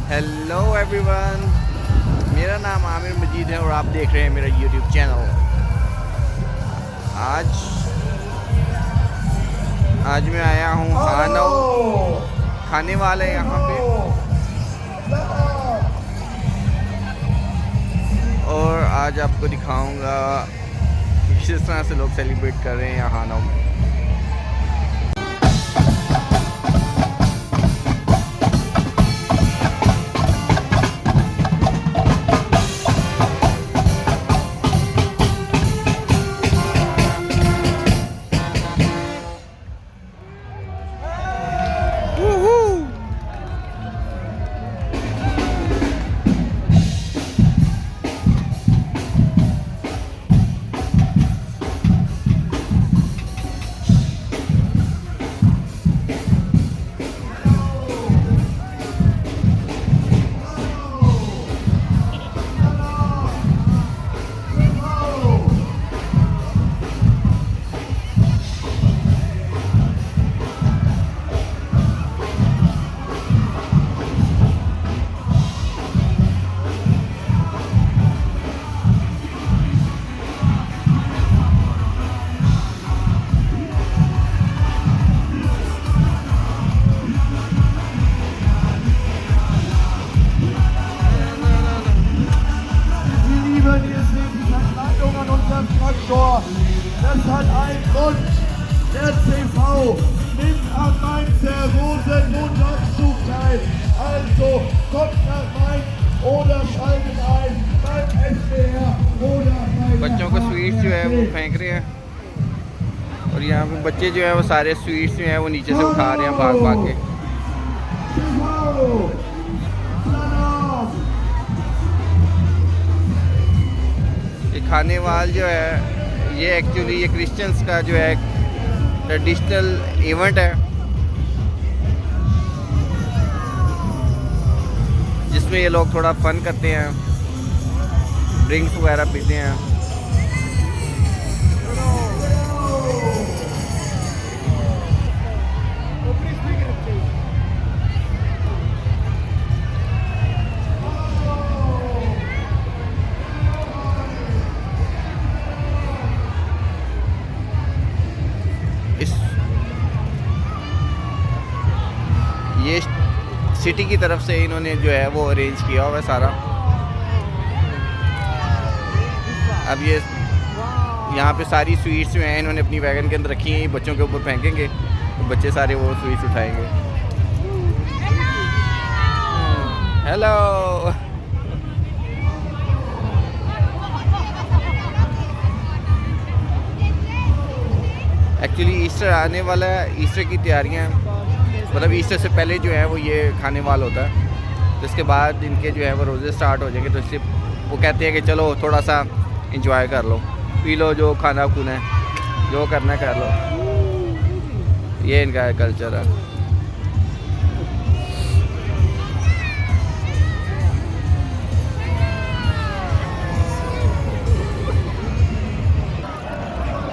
Hello everyone, मेरा नाम आमिर मजीद है और आप देख रहे हैं मेरा यूट्यूब चैनल। आज मैं आया हूँ हानौ, खाने वाले यहाँ पे, और आज आपको दिखाऊंगा कि किस तरह से लोग सेलिब्रेट कर रहे हैं यहाँ हानौ में। Das hat einen Grund. Der CV nimmt am Main der Rosenmontagszug teil. Also kommt nach Main oder schaltet ein beim SWR oder bei बच्चों को स्वीट्स जो है वो फेंक रहे हैं, और यहाँ पे बच्चे जो है वो सारे स्वीट्स जो है वो नीचे से उठा रहे हैं भाग भाग के। ये खानेवाल जो है ये एक्चुअली ये क्रिश्चियंस का जो है ट्रेडिशनल इवेंट है, जिसमें ये लोग थोड़ा फन करते हैं, ड्रिंक्स वगैरह पीते हैं। ये सिटी की तरफ से इन्होंने जो है वो अरेंज किया हुआ है सारा। अब ये यहाँ पे सारी स्वीट्स जो हैं इन्होंने अपनी वैगन के अंदर रखी हैं, बच्चों के ऊपर फेंकेंगे तो बच्चे सारे वो स्वीट्स उठाएंगे। हेलो, एक्चुअली ईस्टर आने वाला है, ईस्टर की तैयारियाँ हैं, मतलब ईस्टर से पहले जो है वो ये खानेवाल होता है, तो इसके बाद इनके जो है वो रोज़े स्टार्ट हो जाएंगे। तो इससे वो कहते हैं कि चलो थोड़ा सा इंजॉय कर लो, पी लो, जो खाना खूना है, जो करना है कर लो। ये इनका कल्चर है।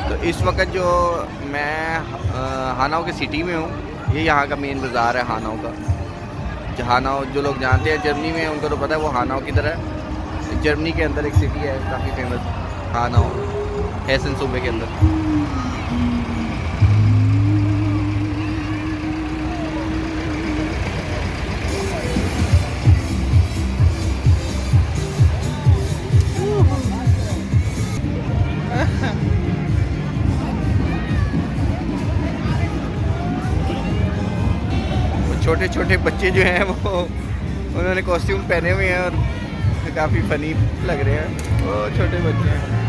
तो इस वक्त जो मैं हानौ के सिटी में हूँ, ये यहाँ का मेन बाज़ार है हानौ का। हानौ जो लोग जानते हैं जर्मनी में, उनको तो पता है वो हानौ की तरह। जर्मनी के अंदर एक सिटी है काफ़ी फेमस, हानौ, हेसन सूबे के अंदर। छोटे छोटे बच्चे जो हैं वो उन्होंने कॉस्ट्यूम पहने हुए हैं और काफ़ी फनी लग रहे हैं, वो छोटे बच्चे हैं।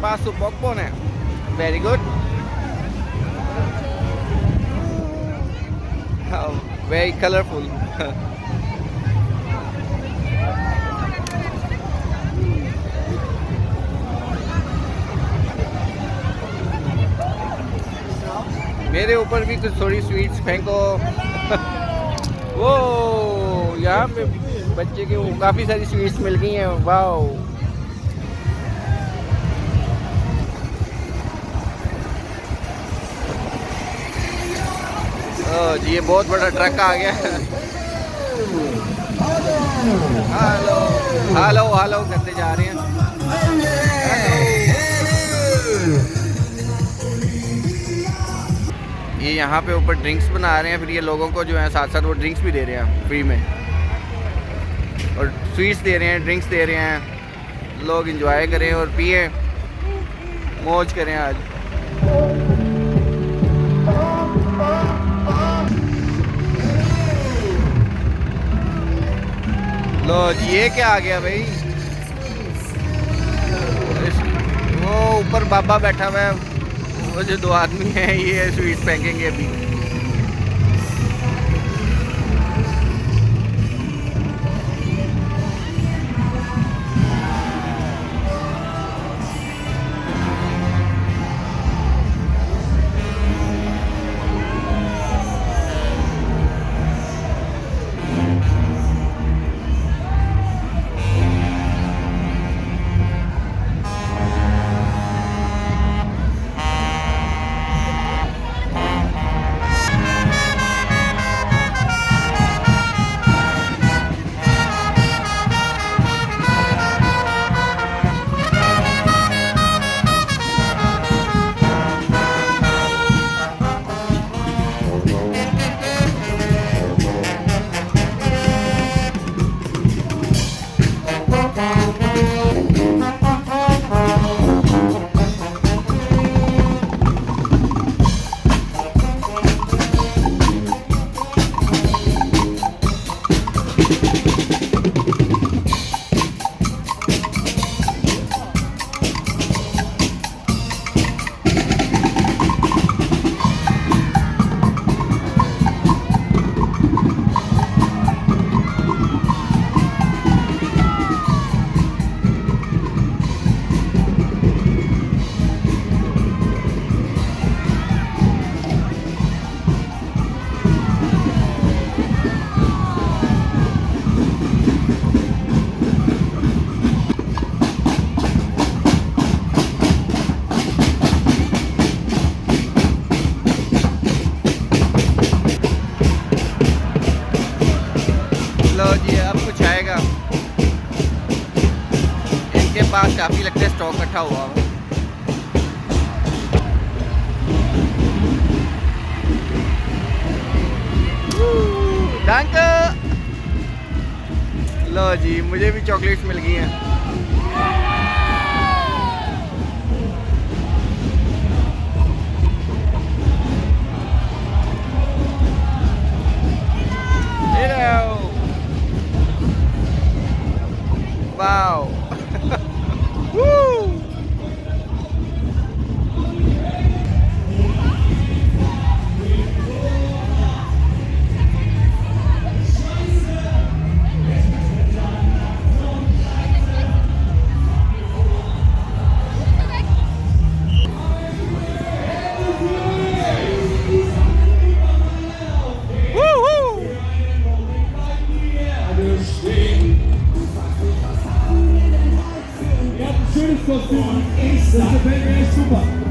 पास तो पॉपकॉर्न है, वेरी गुड, वेरी कलरफुल। मेरे ऊपर भी कुछ थोड़ी स्वीट्स फेंको। वो यहाँ पे बच्चे के वो काफ़ी सारी स्वीट्स मिल गई हैं, वाओ। जी ये बहुत बड़ा ट्रक आ गया। हेलो हेलो हेलो करते जा रहे हैं। ये यहाँ पे ऊपर ड्रिंक्स बना रहे हैं, फिर ये लोगों को जो है साथ साथ वो ड्रिंक्स भी दे रहे हैं फ्री में, और स्वीट्स दे रहे हैं, ड्रिंक्स दे रहे हैं। लोग एंजॉय करें और पिए, मौज करें आज। लो जी ये क्या आ गया भाई, वो ऊपर बाबा बैठा हुआ है, वो जो दो आदमी हैं ये स्वीट्स फेंकेंगे अभी। पास काफ़ी लगता है स्टॉक इकट्ठा हुआ है। danke। लो जी मुझे भी चॉकलेट्स मिल गई हैं। Wow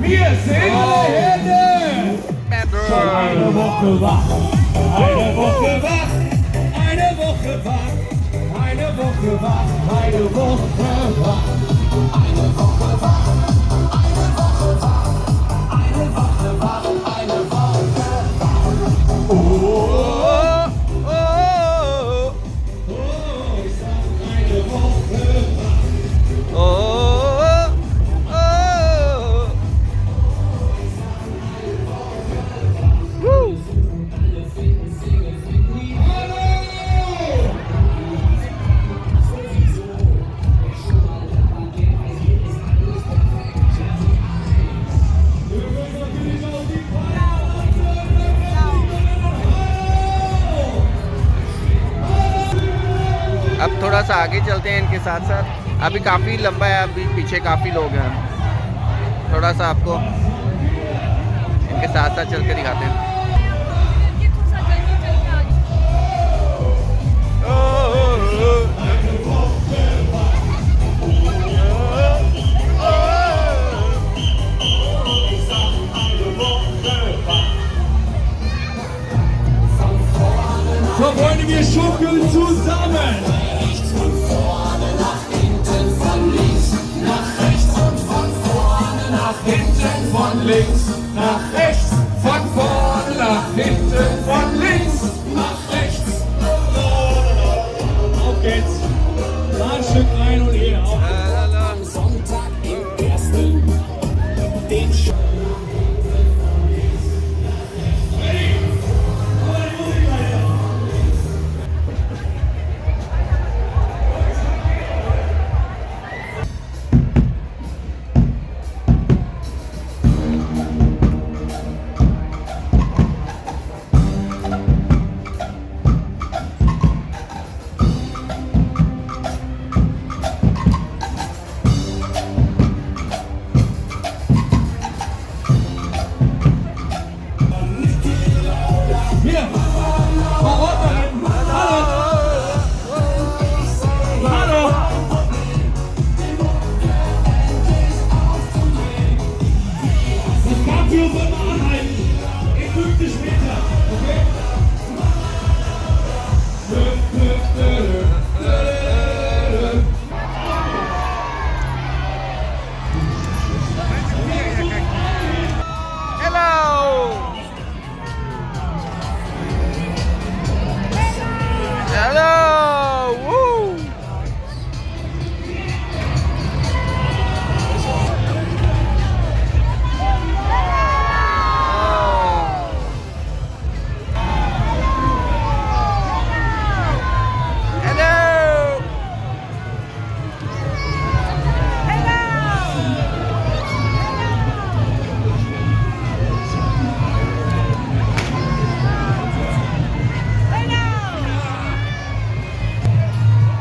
Wir sind alle Hände! Schon eine Woche wach, eine Woche wach, eine Woche wach, eine Woche wach, eine Woche wach, eine Woche wach, eine Woche wach, eine Woche wach, eine Woche wach. Oh, ich sag eine Woche wach. अब थोड़ा सा आगे चलते हैं इनके साथ साथ। अभी काफ़ी लंबा है, अभी पीछे काफ़ी लोग हैं। थोड़ा सा आपको इनके साथ साथ चल के दिखाते हैं। So, Freunde, wir schunkeln zusammen. Rechts von vorne nach hinten, von links nach rechts und von vorne nach hinten, von links nach rechts, von vorne nach hinten, von links nach rechts. Auf geht's. Da ein Stück rein und hier auf. Am Sonntag im ersten, den Hier. Frau Rottmann. Hallo. Hallo. Das Cabrio soll mal anhalten. In 50 Meter. Okay? Hello! Hello! Woo! Hello!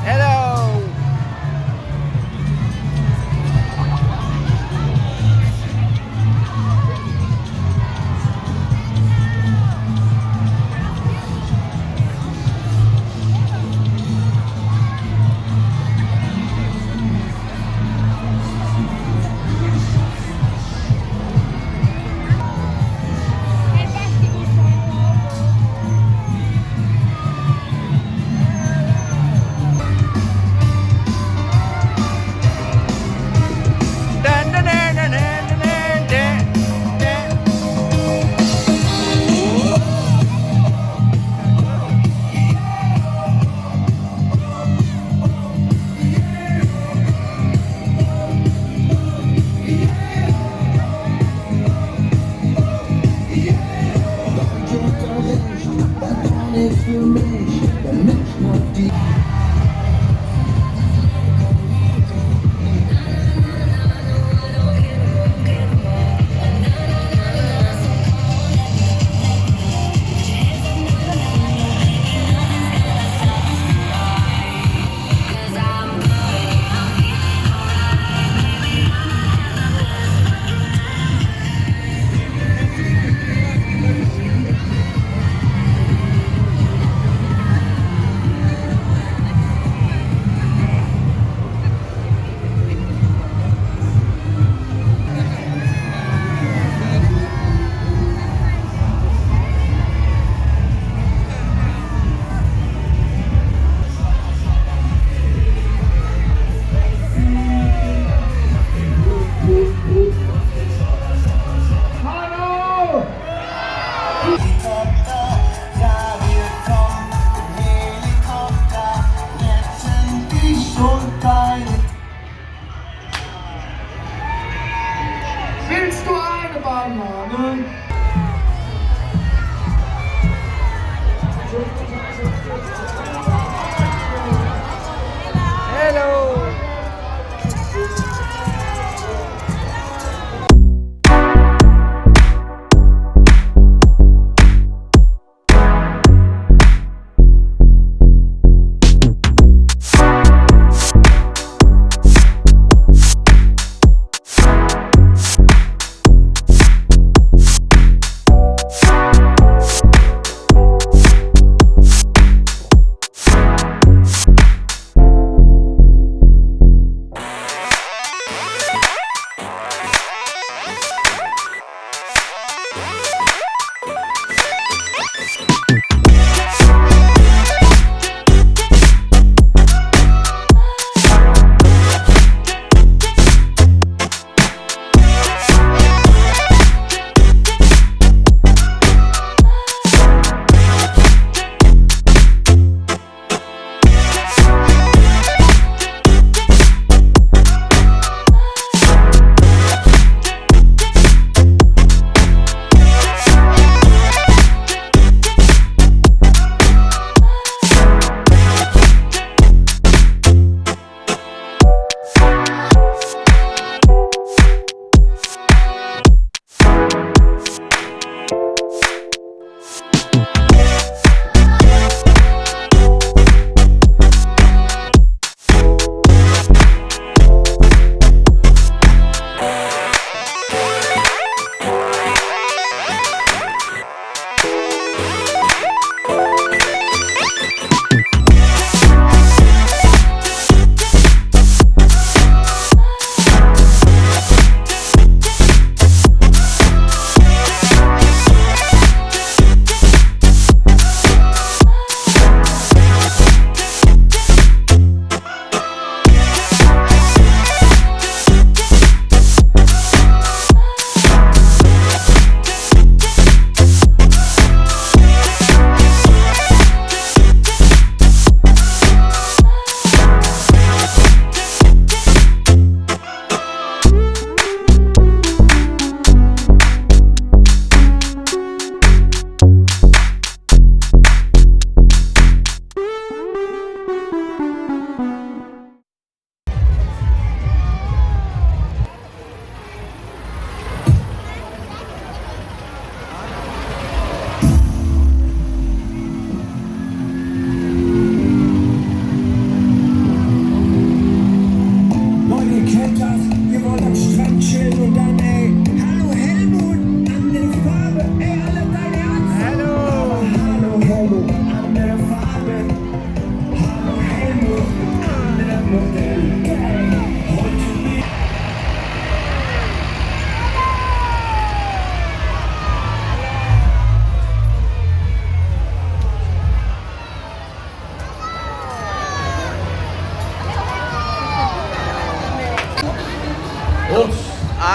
Hello! Dun, dun, dun, dun, dun, dun, dun, dun. Für mich, der Mensch macht die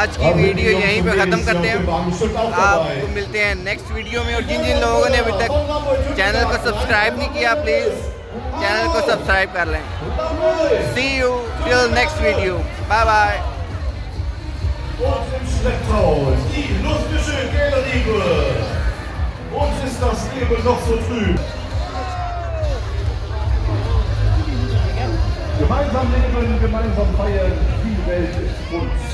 आज की video यहीं पे ख़त्म करते हैं। आपको मिलते हैं नेक्स्ट वीडियो में। और जिन जिन लोगों ने अभी तक चैनल को सब्सक्राइब नहीं किया, प्लीज़ चैनल को सब्सक्राइब कर लें। See you till next video, bye bye. Und im Schlepptau die lustige gelbe Liebe. Uns ist das Leben noch so trüb. Gemeinsam leben, gemeinsam feiern, die Welt ist uns.